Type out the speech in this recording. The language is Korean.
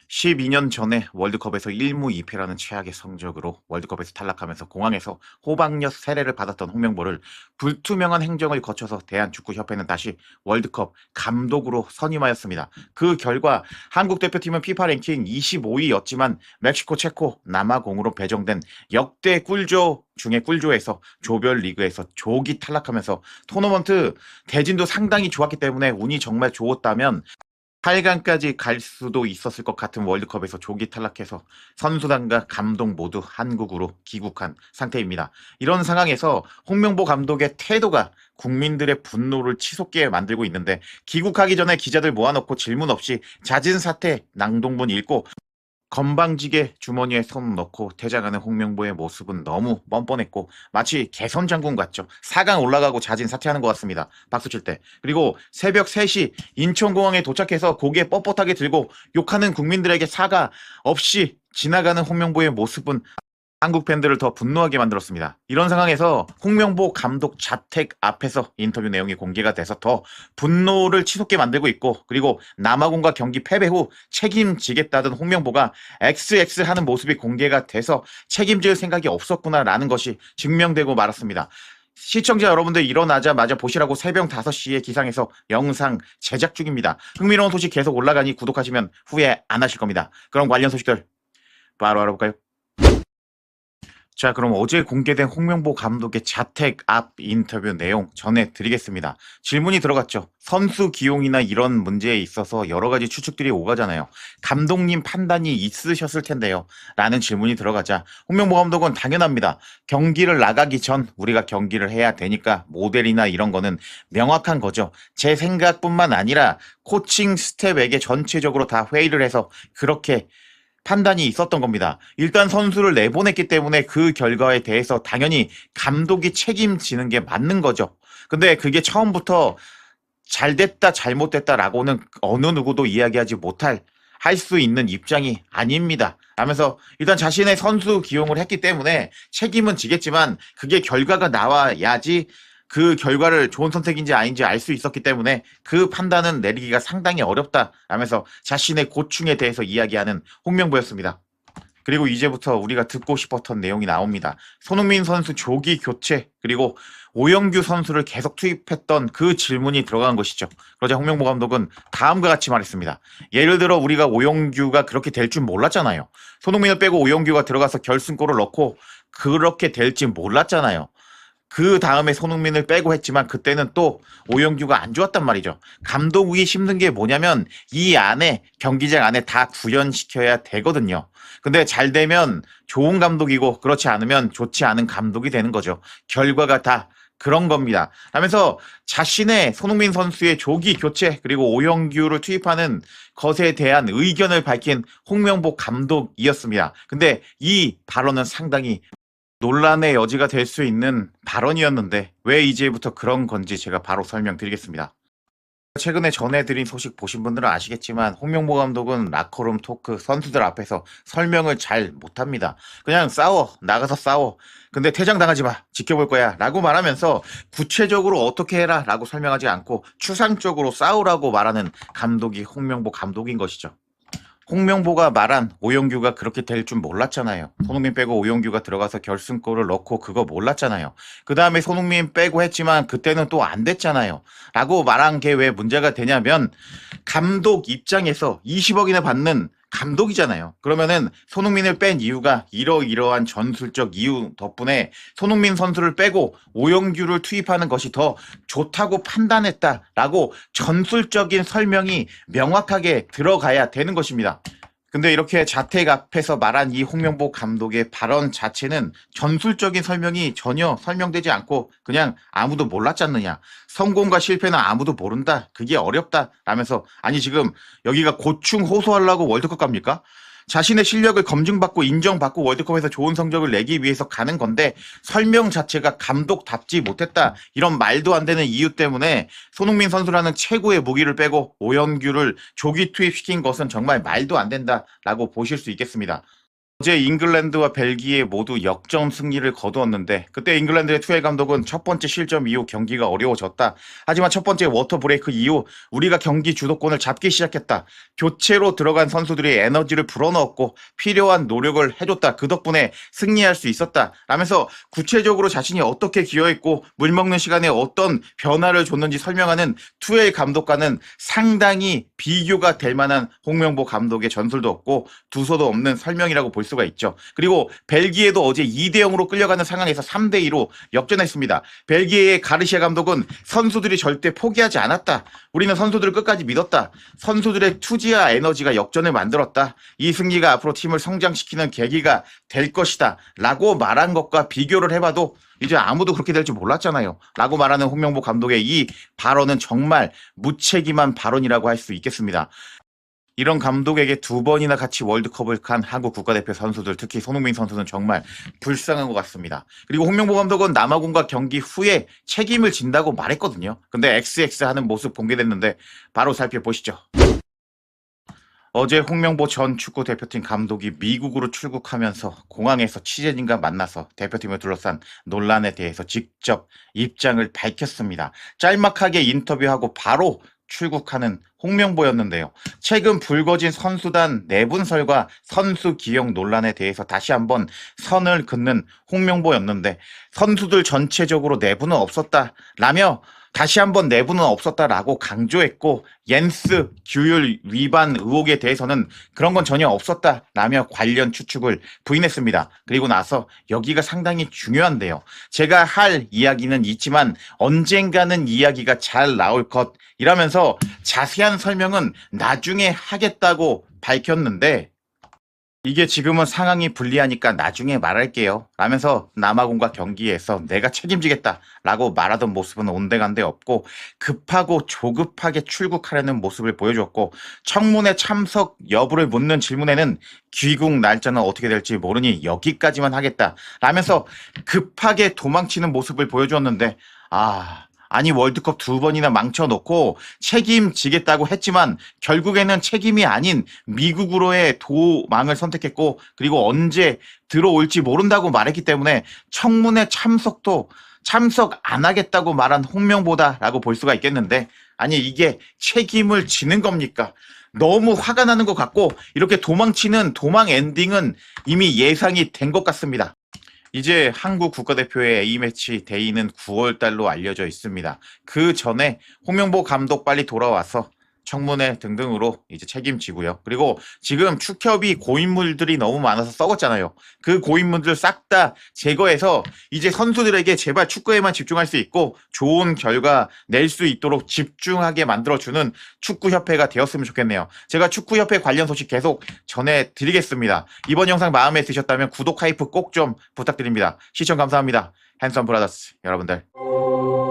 12년 전에 월드컵에서 1무 2패라는 최악의 성적으로 월드컵에서 탈락하면서 공항에서 호박엿 세례를 받았던 홍명보를 불투명한 행정을 거쳐서 대한축구협회는 다시 월드컵 감독으로 선임하였습니다. 그 결과 한국 대표팀은 피파 랭킹 25위였지만 멕시코, 체코, 남아공으로 배정된 역대 꿀조 중에 꿀조에서 조별리그에서 조기 탈락하면서 토너먼트 대진도 상당히 좋았기 때문에 운이 정말 좋았다면 8강까지 갈 수도 있었을 것 같은 월드컵에서 조기 탈락해서 선수단과 감독 모두 한국으로 귀국한 상태입니다. 이런 상황에서 홍명보 감독의 태도가 국민들의 분노를 치솟게 만들고 있는데, 귀국하기 전에 기자들 모아놓고 질문 없이 잦은 사퇴 낭독문 읽고 건방지게 주머니에 손 넣고 퇴장하는 홍명보의 모습은 너무 뻔뻔했고 마치 개선 장군 같죠. 4강 올라가고 자진 사퇴하는 것 같습니다. 박수 칠 때. 그리고 새벽 3시 인천공항에 도착해서 고개 뻣뻣하게 들고 욕하는 국민들에게 사과 없이 지나가는 홍명보의 모습은 한국 팬들을 더 분노하게 만들었습니다. 이런 상황에서 홍명보 감독 자택 앞에서 인터뷰 내용이 공개가 돼서 더 분노를 치솟게 만들고 있고, 그리고 남아공과 경기 패배 후 책임지겠다던 홍명보가 XX 하는 모습이 공개가 돼서 책임질 생각이 없었구나라는 것이 증명되고 말았습니다. 시청자 여러분들 일어나자마자 보시라고 새벽 5시에 기상해서 영상 제작 중입니다. 흥미로운 소식 계속 올라가니 구독하시면 후회 안 하실 겁니다. 그럼 관련 소식들 바로 알아볼까요? 자, 그럼 어제 공개된 홍명보 감독의 자택 앞 인터뷰 내용 전해드리겠습니다. 질문이 들어갔죠. 선수 기용이나 이런 문제에 있어서 여러 가지 추측들이 오가잖아요. 감독님 판단이 있으셨을 텐데요. 라는 질문이 들어가자 홍명보 감독은 당연합니다. 경기를 나가기 전 우리가 경기를 해야 되니까 모델이나 이런 거는 명확한 거죠. 제 생각뿐만 아니라 코칭 스텝에게 전체적으로 다 회의를 해서 그렇게 판단이 있었던 겁니다. 일단 선수를 내보냈기 때문에 그 결과에 대해서 당연히 감독이 책임지는 게 맞는 거죠. 근데 그게 처음부터 잘 됐다, 잘못됐다라고는 어느 누구도 이야기하지 못할 할 수 있는 입장이 아닙니다. 하면서 일단 자신의 선수 기용을 했기 때문에 책임은 지겠지만 그게 결과가 나와야지 그 결과를 좋은 선택인지 아닌지 알 수 있었기 때문에 그 판단은 내리기가 상당히 어렵다 라면서 자신의 고충에 대해서 이야기하는 홍명보였습니다. 그리고 이제부터 우리가 듣고 싶었던 내용이 나옵니다. 손흥민 선수 조기 교체, 그리고 오영규 선수를 계속 투입했던 그 질문이 들어간 것이죠. 그러자 홍명보 감독은 다음과 같이 말했습니다. 예를 들어 우리가 오영규가 그렇게 될 줄 몰랐잖아요. 손흥민을 빼고 오영규가 들어가서 결승골을 넣고 그렇게 될지 몰랐잖아요. 그 다음에 손흥민을 빼고 했지만 그때는 또 오영규가 안 좋았단 말이죠. 감독이 힘든 게 뭐냐면 이 안에, 경기장 안에 다 구현시켜야 되거든요. 근데 잘 되면 좋은 감독이고 그렇지 않으면 좋지 않은 감독이 되는 거죠. 결과가 다 그런 겁니다. 하면서 자신의 손흥민 선수의 조기 교체 그리고 오영규를 투입하는 것에 대한 의견을 밝힌 홍명보 감독이었습니다. 근데 이 발언은 상당히 논란의 여지가 될 수 있는 발언이었는데 왜 이제부터 그런 건지 제가 바로 설명드리겠습니다. 최근에 전해드린 소식 보신 분들은 아시겠지만 홍명보 감독은 라커룸 토크 선수들 앞에서 설명을 잘 못합니다. 그냥 싸워, 나가서 싸워. 근데 퇴장당하지 마, 지켜볼 거야 라고 말하면서 구체적으로 어떻게 해라 라고 설명하지 않고 추상적으로 싸우라고 말하는 감독이 홍명보 감독인 것이죠. 홍명보가 말한 오영규가 그렇게 될 줄 몰랐잖아요. 손흥민 빼고 오영규가 들어가서 결승골을 넣고 그거 몰랐잖아요. 그 다음에 손흥민 빼고 했지만 그때는 또 안 됐잖아요. 라고 말한 게 왜 문제가 되냐면 감독 입장에서 20억이나 받는 감독이잖아요. 그러면은 손흥민을 뺀 이유가 이러이러한 전술적 이유 덕분에 손흥민 선수를 빼고 오영규를 투입하는 것이 더 좋다고 판단했다라고 전술적인 설명이 명확하게 들어가야 되는 것입니다. 근데 이렇게 자택 앞에서 말한 이 홍명보 감독의 발언 자체는 전술적인 설명이 전혀 설명되지 않고 그냥 아무도 몰랐지 않느냐. 성공과 실패는 아무도 모른다. 그게 어렵다. 라면서 아니 지금 여기가 고충 호소하려고 월드컵 갑니까? 자신의 실력을 검증받고 인정받고 월드컵에서 좋은 성적을 내기 위해서 가는 건데 설명 자체가 감독답지 못했다. 이런 말도 안 되는 이유 때문에 손흥민 선수라는 최고의 무기를 빼고 오영규를 조기 투입시킨 것은 정말 말도 안 된다라고 보실 수 있겠습니다. 어제 잉글랜드와 벨기에 모두 역전 승리를 거두었는데 그때 잉글랜드의 투엘 감독은 첫 번째 실점 이후 경기가 어려워졌다. 하지만 첫 번째 워터 브레이크 이후 우리가 경기 주도권을 잡기 시작했다. 교체로 들어간 선수들이 에너지를 불어넣었고 필요한 노력을 해줬다. 그 덕분에 승리할 수 있었다. 라면서 구체적으로 자신이 어떻게 기여했고 물먹는 시간에 어떤 변화를 줬는지 설명하는 투엘 감독과는 상당히 비교가 될 만한 홍명보 감독의 전술도 없고 두서도 없는 설명이라고 볼 수가 있죠. 그리고 벨기에도 어제 2대0으로 끌려가는 상황에서 3대2로 역전했습니다. 벨기에의 가르시아 감독은 선수들이 절대 포기하지 않았다. 우리는 선수들을 끝까지 믿었다. 선수들의 투지와 에너지가 역전을 만들었다. 이 승리가 앞으로 팀을 성장시키는 계기가 될 것이다. 라고 말한 것과 비교를 해봐도 이제 아무도 그렇게 될 줄 몰랐잖아요. 라고 말하는 홍명보 감독의 이 발언은 정말 무책임한 발언이라고 할 수 있겠습니다. 이런 감독에게 두 번이나 같이 월드컵을 간 한국 국가대표 선수들, 특히 손흥민 선수는 정말 불쌍한 것 같습니다. 그리고 홍명보 감독은 남아공과 경기 후에 책임을 진다고 말했거든요. 근데 XX 하는 모습 공개됐는데 바로 살펴보시죠. 어제 홍명보 전 축구 대표팀 감독이 미국으로 출국하면서 공항에서 취재진과 만나서 대표팀을 둘러싼 논란에 대해서 직접 입장을 밝혔습니다. 짤막하게 인터뷰하고 바로 출국하는 홍명보였는데요. 최근 불거진 선수단 내분설과 선수 기용 논란에 대해서 다시 한번 선을 긋는 홍명보였는데 선수들 전체적으로 내분은 없었다라며 다시 한번 내부는 없었다라고 강조했고 옌스 규율 위반 의혹에 대해서는 그런 건 전혀 없었다라며 관련 추측을 부인했습니다. 그리고 나서 여기가 상당히 중요한데요. 제가 할 이야기는 있지만 언젠가는 이야기가 잘 나올 것이라면서 자세한 설명은 나중에 하겠다고 밝혔는데 이게 지금은 상황이 불리하니까 나중에 말할게요. 라면서 남아공과 경기에서 내가 책임지겠다 라고 말하던 모습은 온데간데 없고 급하고 조급하게 출국하려는 모습을 보여줬고 청문회 참석 여부를 묻는 질문에는 귀국 날짜는 어떻게 될지 모르니 여기까지만 하겠다 라면서 급하게 도망치는 모습을 보여주었는데 아니 월드컵 두 번이나 망쳐놓고 책임지겠다고 했지만 결국에는 책임이 아닌 미국으로의 도망을 선택했고 그리고 언제 들어올지 모른다고 말했기 때문에 청문회 참석도 참석 안 하겠다고 말한 홍명보다라고 볼 수가 있겠는데 아니 이게 책임을 지는 겁니까? 너무 화가 나는 것 같고 이렇게 도망치는 도망 엔딩은 이미 예상이 된 것 같습니다. 이제 한국 국가대표의 A매치 데이는 9월 달로 알려져 있습니다. 그 전에 홍명보 감독 빨리 돌아와서 청문회 등등으로 이제 책임지고요. 그리고 지금 축협이 고인물들이 너무 많아서 썩었잖아요. 그 고인물들 싹 다 제거해서 이제 선수들에게 제발 축구에만 집중할 수 있고 좋은 결과 낼 수 있도록 집중하게 만들어주는 축구협회가 되었으면 좋겠네요. 제가 축구협회 관련 소식 계속 전해드리겠습니다. 이번 영상 마음에 드셨다면 구독, 하이프 꼭 좀 부탁드립니다. 시청 감사합니다. 핸섬 브라더스 여러분들.